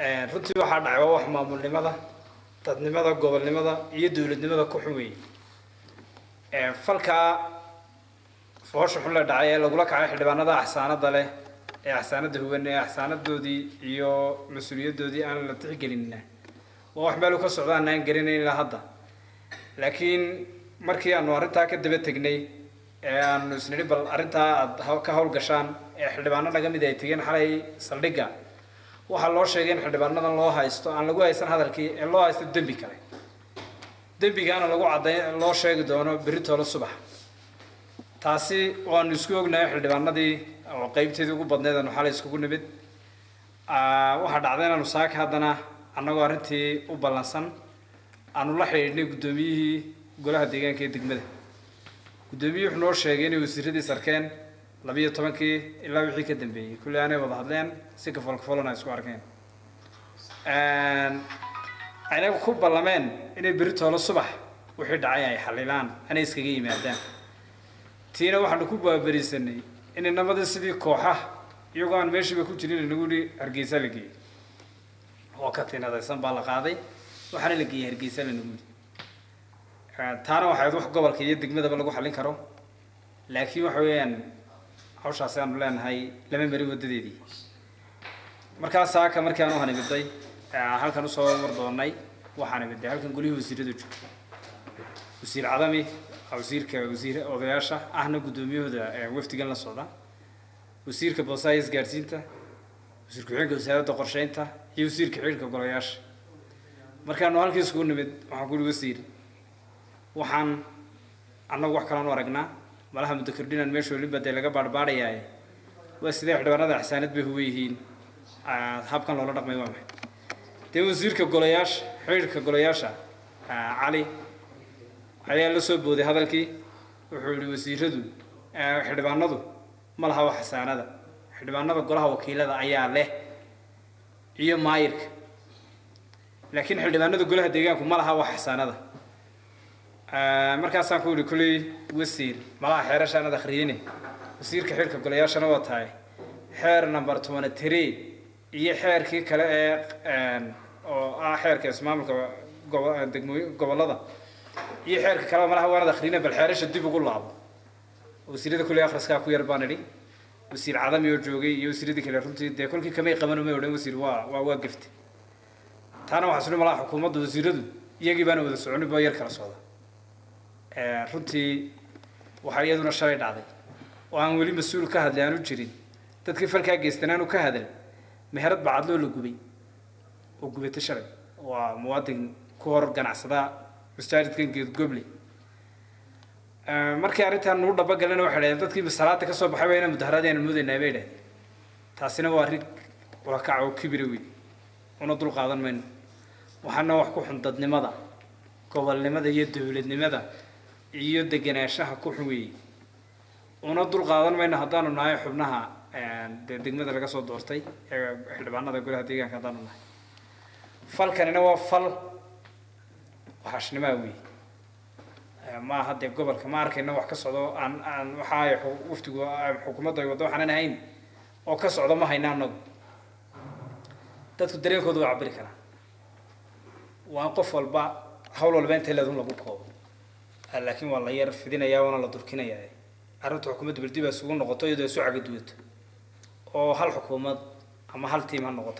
runtii waxaa dhacay wax maamulnimada dadnimada gobolnimada iyo dawladnimada ku xumay falka foosho xun la dhacay lagula kacay xildhibaanada axsaanada leh ee axsaanada huban ee axsaanadoodii iyo mas'uuliyadoodii aan la tixgelin wax meel ka socdaan aan garanayn la hadda laakiin markii aanu arinta ka daba tagnay aanu isniri bal arinta ka hawl gashaan ee xildhibaanada naga mid ay tageen xalay saldhiga waxa loo sheegay in xildhibaanadan loo haysto aan lagu haysan hadalkii ee loo haysto dambi kale dambigaana lagu caday loo sheegi doono berito subax taasi waanu isku ognahay xildhibaanadii oo qaybteedii ugu badneed aanu xalay isku nimid waxa dhacday inaanu saaka haddana annagoo arintii u ballansan aanu la xiriirnay gudoomiyihii golaha deegaanka ee degmada gudoomiyuhu wuxuu noo sheegay inay wasiiradii sarkeen 12 ilaa wixii ka dambeeyay kulli aanay wada hadleen si ka falkafalana isku arkeen ayna ku ballameen inay berito subax wixii dhacay ay xalilaan anay iskaga yimaadaan tiina waxaanu ku baabarisanay in nabada sidii kooxaha iyagoo aan meeshiiba ku jirin inagu Hargeysa la geeyay oo ka tiinadaysan baa la qaaday waxaana la geeyay Hargeysa la nagu taana waxay wax gobolka iyo degmadaba lagu xalin karo laakiin waxa weeyaan hawshaas aan leenahay lama mari wadadeedii markaas saaka markii aan u hanibiday halkan u soo wardoonay waxaan imid halkan goliga wasiirada joogay wasiir cadami wasiirka odayaasha ahna gudoomiyahooda wafdigan la socda wasiirka boosayis gaarsiinta wasiirka xigeenka wasaaradda qorsheynta iyo wasiirka xiriirka golayaasha markaan halkii isku nimid waxaan ku wasiir waxaan annagu wax kale aan aragnaa malaha mudakirdinan meesha libada laga baarbaarayay waa sidee xildhibaanada axsaanad bay huwayhiin habkan loola dhaqmay waa maxay tii wasiirka golayaasha xiriirka golayaasha cali ayaa la soo booday hadalkii wuxuu yiri wasiiradu xildhibaanadu ma laha wax axsaanada xildhibaanada golaha wakiilada ayaa leh iyo maayirka laakiin xildhibaanada golaha deegaanku ma laha wax axsaanada markaas aan ku yiri kulli wasiir malaha xeerashaanada akhriyeen wasiirka xilka golayaashana waa tahay xeer number 23 iyo xeerkii kale ee oo xeerka ismaamulka gobolada iyo xeerka kale malaha waan akhriyeen bal xeerasha dib ugu laabo wasiirada kulli akhriska ku yar baan idhi wasiir cadam iyo joogay iyo wasiiradii kale runtii de kulkii kamay qaban uma odhan wasiir waa gaftay taana waxa soo malaha xukuumadda wasiiradu iyagii baan wada soconay baa yar kala socda runtii waxa iyaduna shalay dhacday oo aan wali mas'uul ka hadlay aanu jirin dadkii falka geystanaanu ka hadal meherad bacad loo gubay oo gubatay shalay waa muwaadin ku hor ganacsada masaajidkan geed gobley markii arintan uu dhaba galana waxa dhacay dadkii masalaada ka soo baxay waa inay mudaharaadeen mudaynaa bay dhahay taasina waa rig wala kaco kibir weyn una dul qaadan mayno waxaana wax ku xun dadnimada gobolnimada iyo dawladnimada iyo deganaanshaha ku xumay una dul qaadan mayno haddaanu nahay xubnaha degmada laga soo doortay ee xildhibaanada golaha deegaanka haddaanu nahay falkanina waa fal waxashnimo weey ma hadda gobolka ma arkayna wax ka socdo aan waxa ay waftigu xukuumadda ay wado waxaan ahayn oo ka socdo ma haynaano dadku dareenkoodu waa cabiri kara waa qof walba hawl walba inta leedahay lagu koobo laakiin waa la yar fidinayaa wana la durkinayaa arrinta xukuumadda baldiba isugu noqoto iyadoo soo caga duwato oo hal xukuumad ama hal tiim ha noqoto